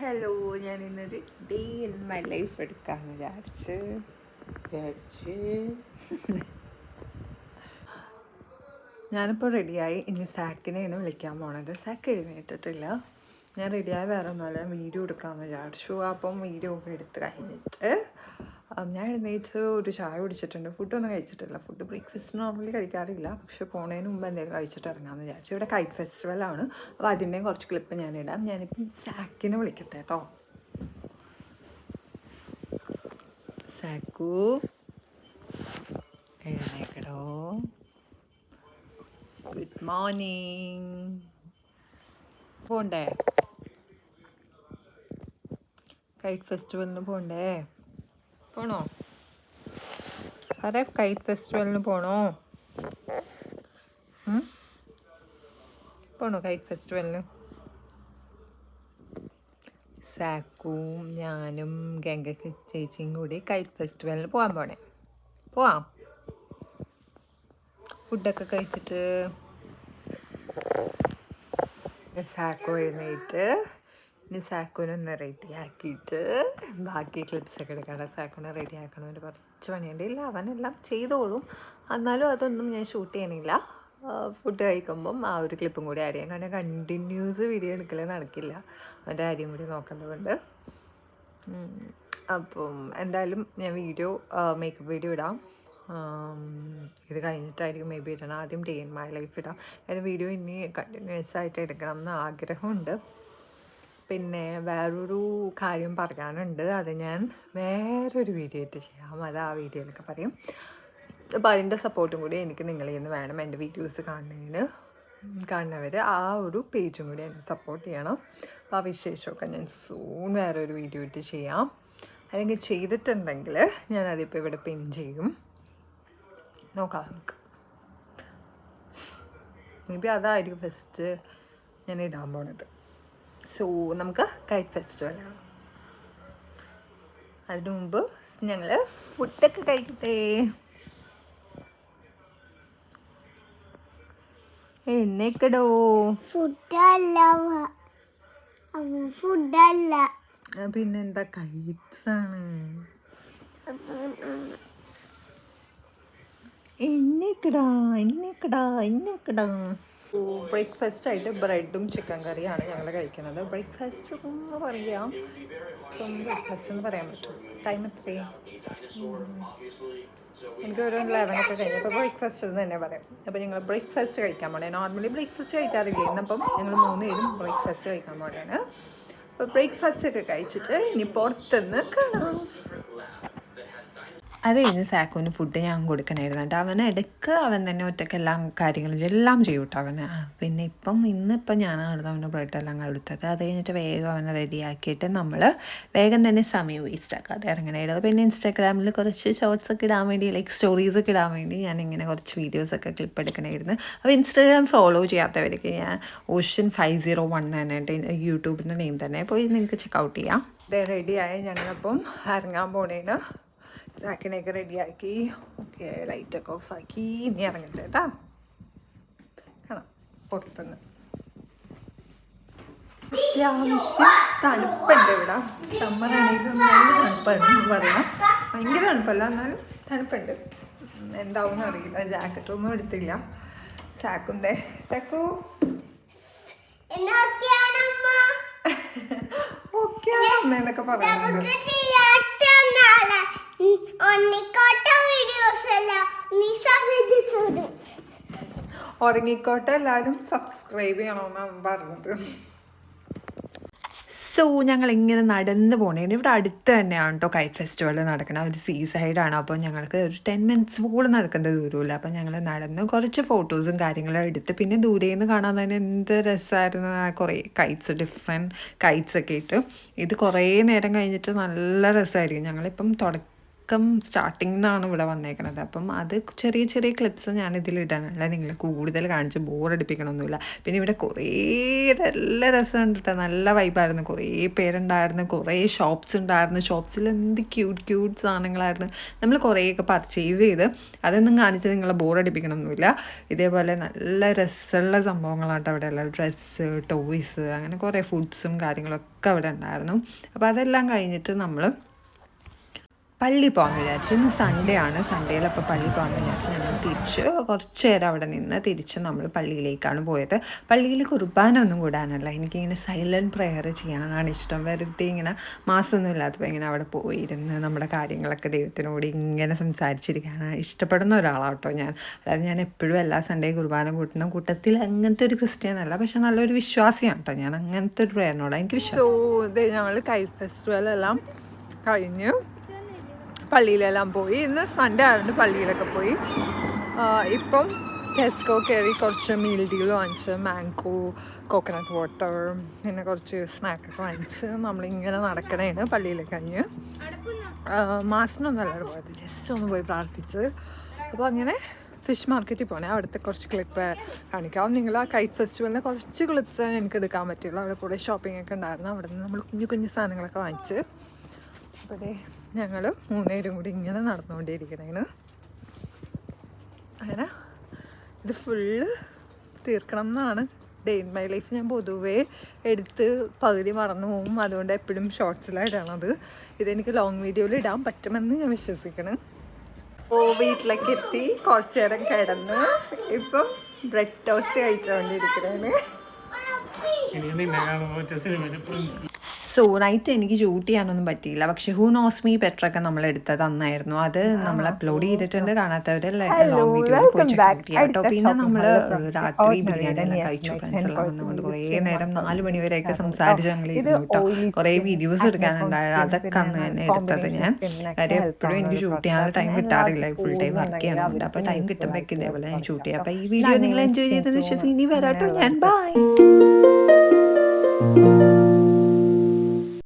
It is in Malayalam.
ഹലോ, ഞാൻ ഇന്നൊരു ഡേ ഇൻ മൈ ലൈഫ് എടുക്കാമെന്ന് വിചാരിച്ച് ഞാനിപ്പോൾ റെഡിയായി. ഇനി സാക്കിനെയാണ് വിളിക്കാൻ പോണത്. സാക്ക് എഴുന്നേറ്റിട്ടില്ല. ഞാൻ റെഡിയായി വേറെ ഒന്നുമല്ല, വീഡിയോ എടുക്കാമെന്ന് വിചാരിച്ചു. അപ്പം വീഡിയോ ഒക്കെ എടുത്ത് കഴിഞ്ഞിട്ട് ഞാൻ എഴുന്നേറ്റ് ഒരു ചായ കുടിച്ചിട്ടുണ്ട്. ഫുഡൊന്നും കഴിച്ചിട്ടില്ല. ഫുഡ് ബ്രേക്ക്ഫാസ്റ്റ് നോർമലി കഴിക്കാറില്ല, പക്ഷെ പോണതിന് മുമ്പ് എന്തെങ്കിലും കഴിച്ചിട്ട് ഇറങ്ങാമെന്ന് വിചാരിച്ചു. ഇവിടെ കൈറ്റ് ഫെസ്റ്റിവലാണ്, അപ്പോൾ അതിൻ്റെയും കുറച്ച് ക്ലിപ്പ് ഞാനിടാം. ഞാനിപ്പം സാക്കിനെ വിളിക്കട്ടെ കേട്ടോ. സാക്കു എഴുന്നേക്കടോ. Good morning. പോണ്ടേ? കൈറ്റ് ഫെസ്റ്റിവലിന് പോണ്ടേ? പോണോ? പറയാം, കൈറ്റ് ഫെസ്റ്റിവലിന് പോണോ? പോണോ കൈറ്റ് ഫെസ്റ്റിവലിന്? സാക്കും ഞാനും ഗംഗ ചേച്ചിയും കൂടി കൈറ്റ് ഫെസ്റ്റിവലിന് പോകാൻ പോണേ. പോവാം. ഫുഡൊക്കെ കഴിച്ചിട്ട് സാക്കു എഴുന്നേറ്റ് ഇനി സാക്കുനൊന്ന് റെഡി ആക്കിയിട്ട് ബാക്കി ക്ലിപ്സൊക്കെ എടുക്കണം. സാക്കുനെ റെഡി ആക്കണതിന് കുറച്ച് പണിയുണ്ട്. ഇല്ല, അവനെല്ലാം ചെയ്തോളും, എന്നാലും അതൊന്നും ഞാൻ ഷൂട്ട് ചെയ്യണില്ല. ഫുഡ് കഴിക്കുമ്പം ആ ഒരു ക്ലിപ്പും കൂടി ആഡ് ചെയ്യാം. കാരണം കണ്ടിന്യൂസ് വീഡിയോ എടുക്കൽ നടക്കില്ല, അവൻ്റെ കാര്യം കൂടി നോക്കേണ്ടതുണ്ട്. അപ്പം എന്തായാലും ഞാൻ മേക്കപ്പ് വീഡിയോ ഇടാം. ഇത് കഴിഞ്ഞിട്ടായിരിക്കും മേ ബി ഇടണം. ആദ്യം ഡേ ഇൻ മൈ ലൈഫ് ഇടാം. അതിന് വീഡിയോ ഇനി കണ്ടിന്യൂസ് ആയിട്ട് എടുക്കണം എന്ന് ആഗ്രഹമുണ്ട്. പിന്നെ വേറൊരു കാര്യം പറയാനുണ്ട്, അത് ഞാൻ വേറൊരു വീഡിയോ ആയിട്ട് ചെയ്യാം. അത് ആ വീഡിയോയിലൊക്കെ പറയും. അപ്പോൾ അതിൻ്റെ സപ്പോർട്ടും കൂടി എനിക്ക് നിങ്ങളിൽ നിന്ന് വേണം. എൻ്റെ വീഡിയോസ് കാണുന്നവർ ആ ഒരു പേജും കൂടി എന്നെ സപ്പോർട്ട് ചെയ്യണം. അപ്പോൾ ആ വിശേഷമൊക്കെ ഞാൻ സൂൺ വേറൊരു വീഡിയോ ആയിട്ട് ചെയ്യാം. അല്ലെങ്കിൽ ചെയ്തിട്ടുണ്ടെങ്കിൽ ഞാനതിപ്പോൾ ഇവിടെ പിൻ ചെയ്യും. നോക്കാം നമുക്ക്. മേ ബി അതായിരിക്കും ഫസ്റ്റ് ഞാൻ ഇടാൻ പോണത്. സോ നമുക്ക് കൈറ്റ് ഫെസ്റ്റിവലാണ്. അതിനു മുമ്പ് ഞങ്ങൾ ഫുഡൊക്കെ കഴിക്കട്ടെ. എന്നേക്കടോ. ഫുഡല്ല പിന്നെന്താ, കൈറ്റ്സ് ആണ്. എന്നേക്കടാ. ബ്രേക്ക്ഫാസ്റ്റ് ആയിട്ട് ബ്രെഡും ചിക്കൻ കറിയാണ് ഞങ്ങൾ കഴിക്കുന്നത്. ബ്രേക്ക്ഫാസ്റ്റ് എന്ന് പറയാം, ബ്രേക്ക്ഫാസ്റ്റ് എന്ന് പറയാൻ പറ്റും. ടൈം എത്രയും എനിക്കൊരു 11 കഴിഞ്ഞപ്പോൾ ബ്രേക്ക്ഫാസ്റ്റ് എന്ന് തന്നെ പറയാം. അപ്പോൾ ഞങ്ങൾ ബ്രേക്ക്ഫാസ്റ്റ് കഴിക്കാൻ പോണേ. നോർമലി ബ്രേക്ക്ഫാസ്റ്റ് കഴിക്കാറില്ല, ഇന്നപ്പം ഞങ്ങൾ 3 പേരും ബ്രേക്ക്ഫാസ്റ്റ് കഴിക്കാൻ പോണെയാണ്. അപ്പോൾ ബ്രേക്ക്ഫാസ്റ്റ് ഒക്കെ കഴിച്ചിട്ട് ഇനി പുറത്തുനിന്ന് കാണാം. അത് കഴിഞ്ഞ് സാക്കുവിന് ഫുഡ് ഞാൻ കൊടുക്കണമായിരുന്നു കേട്ടോ. അവന് ഇടയ്ക്ക് അവൻ തന്നെ ഒറ്റയ്ക്ക് എല്ലാം ചെയ്യും കേട്ടോ അവന്. പിന്നെ ഇന്നിപ്പം ഞാനാണ് അവന് ബ്രെഡെല്ലാം കൊടുത്തത്. അത് കഴിഞ്ഞിട്ട് വേഗം അവനെ റെഡിയാക്കിയിട്ട് നമ്മൾ വേഗം തന്നെ സമയം വേസ്റ്റ് ആക്കാതെ ഇറങ്ങണമായിരുന്നു. പിന്നെ ഇൻസ്റ്റാഗ്രാമിൽ കുറച്ച് ഷോർട്സൊക്കെ ഇടാൻ വേണ്ടി, ലൈക്ക് സ്റ്റോറീസൊക്കെ ഇടാൻ വേണ്ടി ഞാനിങ്ങനെ കുറച്ച് വീഡിയോസൊക്കെ ക്ലിപ്പ് എടുക്കണമായിരുന്നു. അപ്പോൾ ഇൻസ്റ്റാഗ്രാം ഫോളോ ചെയ്യാത്തവർക്ക് ഞാൻ Ocean501 തന്നെ യൂട്യൂബിൻ്റെ നെയിം തന്നെ പോയി നിങ്ങൾക്ക് ചെക്കൗട്ട് ചെയ്യാം. ഇത് റെഡിയായി ഞങ്ങളപ്പം ഇറങ്ങാൻ പോണേന്. സാക്കിനെയൊക്കെ റെഡിയാക്കി, ഓക്കെ, ലൈറ്റൊക്കെ ഓഫാക്കി ഇനി ഇറങ്ങട്ടെ കേട്ടാ. കാണാം പുറത്തുനിന്ന്. അത്യാവശ്യം തണുപ്പുണ്ട് ഇവിടെ. സമ്മറാണെങ്കിലും നല്ല തണുപ്പാണെന്ന് പറയാം. ഭയങ്കര തണുപ്പല്ല, എന്നാലും തണുപ്പുണ്ട്. എന്താവും അറിയില്ല. ജാക്കറ്റൊന്നും എടുത്തില്ല. സാക്കു ഓക്കെ അമ്മ എന്നൊക്കെ പറയുന്നുണ്ട്. ഉറങ്ങിക്കോട്ടെ, എല്ലാവരും സബ്സ്ക്രൈബ് ചെയ്യണമെന്നാണ് പറഞ്ഞത്. സോ ഞങ്ങളിങ്ങനെ നടന്ന് പോണേന് ഇവിടെ അടുത്ത് തന്നെയാണ് കേട്ടോ കൈറ്റ് ഫെസ്റ്റിവൽ നടക്കണം. ഒരു സീ സൈഡാണ്. അപ്പോൾ ഞങ്ങൾക്ക് ഒരു 10 മിനിറ്റ്സ് പോലും നടക്കേണ്ട ദൂരമില്ല. അപ്പോൾ ഞങ്ങൾ നടന്ന് കുറച്ച് ഫോട്ടോസും കാര്യങ്ങളും എടുത്ത്, പിന്നെ ദൂരെ നിന്ന് കാണാൻ തന്നെ എന്ത് രസമായിരുന്നു. കുറേ ഡിഫറെൻറ്റ് കൈറ്റ്സ് ഒക്കെ ഇട്ട് ഇത് കുറേ നേരം കഴിഞ്ഞിട്ട് നല്ല രസമായിരിക്കും. ഞങ്ങളിപ്പം തുടക്കം സ്റ്റാർട്ടിങ്ങിനാണ് ഇവിടെ വന്നേക്കണത്. അപ്പം അത് ചെറിയ ചെറിയ ക്ലിപ്സ് ഞാനിതിൽ ഇടാനുള്ള നിങ്ങൾ കൂടുതൽ കാണിച്ച് ബോറടിപ്പിക്കണമൊന്നുമില്ല. പിന്നെ ഇവിടെ കുറേ നല്ല രസമുണ്ട് കേട്ടോ, നല്ല വൈബായിരുന്നു. കുറേ പേരുണ്ടായിരുന്നു, കുറേ ഷോപ്സ് ഉണ്ടായിരുന്നു. ഷോപ്സിൽ എന്ത് ക്യൂട്ട് സാധനങ്ങളായിരുന്നു. നമ്മൾ കുറേയൊക്കെ പർച്ചേസ് ചെയ്ത് അതൊന്നും കാണിച്ച് നിങ്ങളെ ബോറടിപ്പിക്കണമൊന്നുമില്ല. ഇതേപോലെ നല്ല രസമുള്ള സംഭവങ്ങളാട്ടോ അവിടെ ഉള്ള ഡ്രസ്സ്, ടോയ്സ്, അങ്ങനെ കുറേ ഫുഡ്സും കാര്യങ്ങളൊക്കെ അവിടെ ഉണ്ടായിരുന്നു. അപ്പോൾ അതെല്ലാം കഴിഞ്ഞിട്ട് നമ്മൾ പള്ളി പോകാമെന്ന് വിചാരിച്ചു. ഇന്ന് സൺഡേ ആണ്. സൺഡേയിൽ അപ്പോൾ പള്ളി പോകാമെന്ന് വിചാരിച്ചു. ഞങ്ങൾ തിരിച്ച് കുറച്ച് നേരം അവിടെ നിന്ന് തിരിച്ച് നമ്മൾ പള്ളിയിലേക്കാണ് പോയത്. പള്ളിയിൽ കുർബാന ഒന്നും കൂടാനല്ല, എനിക്കിങ്ങനെ സൈലൻറ്റ് പ്രെയർ ചെയ്യാനാണ് ഇഷ്ടം. വെറുതെ ഇങ്ങനെ മാസമൊന്നും ഇല്ലാത്തപ്പോൾ ഇങ്ങനെ അവിടെ പോയിരുന്ന് നമ്മുടെ കാര്യങ്ങളൊക്കെ ദൈവത്തിനോട് ഇങ്ങനെ സംസാരിച്ചിരിക്കാനാണ് ഇഷ്ടപ്പെടുന്ന ഒരാളാട്ടോ ഞാൻ. അതായത് ഞാൻ എപ്പോഴും എല്ലാ സൺഡേ കുർബാന കൂട്ടുന്ന കൂട്ടത്തിൽ അങ്ങനത്തെ ഒരു ക്രിസ്ത്യൻ അല്ല, പക്ഷെ നല്ലൊരു വിശ്വാസിയാണ് കേട്ടോ ഞാൻ. അങ്ങനത്തെ ഒരു പ്രേരണോടാണ് എനിക്ക് വിശ്വാസം. സോ ഞങ്ങൾ കൈറ്റ് ഫെസ്റ്റിവലെല്ലാം കഴിഞ്ഞു പള്ളിയിലെല്ലാം പോയി. ഇന്ന് സൺഡേ ആയതുകൊണ്ട് പള്ളിയിലൊക്കെ പോയി. ഇപ്പം ടെസ്കോ കയറി കുറച്ച് മീൽ ഡീൽ വാങ്ങിച്ച്, മാംഗോ, കോക്കനട്ട് വാട്ടർ, പിന്നെ കുറച്ച് സ്നാക്കൊക്കെ വാങ്ങിച്ച് നമ്മളിങ്ങനെ നടക്കണേണ് പള്ളിയിലേക്ക് കഴിഞ്ഞ്. മാസിനൊന്നല്ല പോയത്, ജസ്റ്റ് ഒന്ന് പോയി പ്രാർത്ഥിച്ച്. അപ്പോൾ അങ്ങനെ ഫിഷ് മാർക്കറ്റിൽ പോകണേ. അവിടുത്തെ കുറച്ച് ക്ലിപ്പ് കാണിക്കാം. നിങ്ങൾ ആ കൈറ്റ് ഫെസ്റ്റിവലിൻ്റെ കുറച്ച് ക്ലിപ്സ് എനിക്ക് എടുക്കാൻ പറ്റുള്ളൂ. അവിടെ കൂടെ ഷോപ്പിംഗ് ഒക്കെ ഉണ്ടായിരുന്നു. അവിടെ നിന്ന് നമ്മൾ കുഞ്ഞു സാധനങ്ങളൊക്കെ വാങ്ങിച്ച് അപ്പോൾ ഞങ്ങൾ മൂന്നേരും കൂടി ഇങ്ങനെ നടന്നുകൊണ്ടിരിക്കണേന്. അങ്ങനെ ഇത് ഫുള്ള് തീർക്കണം എന്നാണ് ഡേ ഇൻ മൈ ലൈഫ്. ഞാൻ പൊതുവേ എടുത്ത് പകുതി മറന്നു പോകും, അതുകൊണ്ട് എപ്പോഴും ഷോർട്സിലായിട്ടാണത്. ഇതെനിക്ക് ലോങ് വീഡിയോയിൽ ഇടാൻ പറ്റുമെന്ന് ഞാൻ വിശ്വസിക്കണം. അപ്പോൾ വീട്ടിലേക്ക് എത്തി കുറച്ച് നേരം കിടന്ന് ഇപ്പം ബ്രെഡ് ടോസ്റ്റ് കഴിച്ചുകൊണ്ടിരിക്കണേന്. സോ നൈറ്റ് എനിക്ക് ഷൂട്ട് ചെയ്യാനൊന്നും പറ്റിയില്ല. പക്ഷെ ഹൂ നോസ് മീ പെട്രൊക്കെ നമ്മൾ എടുത്തത് അന്നായിരുന്നു. അത് നമ്മൾ അപ്ലോഡ് ചെയ്തിട്ടുണ്ട്. കാണാത്തവർ ലോങ് വീഡിയോയിൽ പോയി ചെക്ക് ചെയ്യാം കേട്ടോ. പിന്നെ നമ്മൾ രാത്രി ബിരിയാണി എല്ലാം കഴിച്ചു. ഫ്രണ്ട്സ് എല്ലാം വന്നുകൊണ്ട് കുറേ നേരം 4 മണി വരെയൊക്കെ സംസാരിച്ച് ഞങ്ങൾ ഇരുന്നു കേട്ടോ. കുറേ വീഡിയോസ് എടുക്കാനുണ്ടായത്, അതൊക്കെ അന്ന് തന്നെ എടുത്തത് ഞാൻ. കാര്യം എപ്പോഴും എനിക്ക് ഷൂട്ട് ചെയ്യാനുള്ള ടൈം കിട്ടാറില്ല, ഫുൾ ടൈം വർക്ക് ചെയ്യാനുണ്ട്. അപ്പോൾ ടൈം കിട്ടുമ്പോഴേക്കും ഇതേപോലെ ഞാൻ ഷൂട്ട് ചെയ്യാം. അപ്പോൾ ഈ വീഡിയോ നിങ്ങൾ എൻജോയ് ചെയ്തത് വിശ്വസിച്ച് ഇനി വരാട്ടോ ഞാൻ. ബൈ.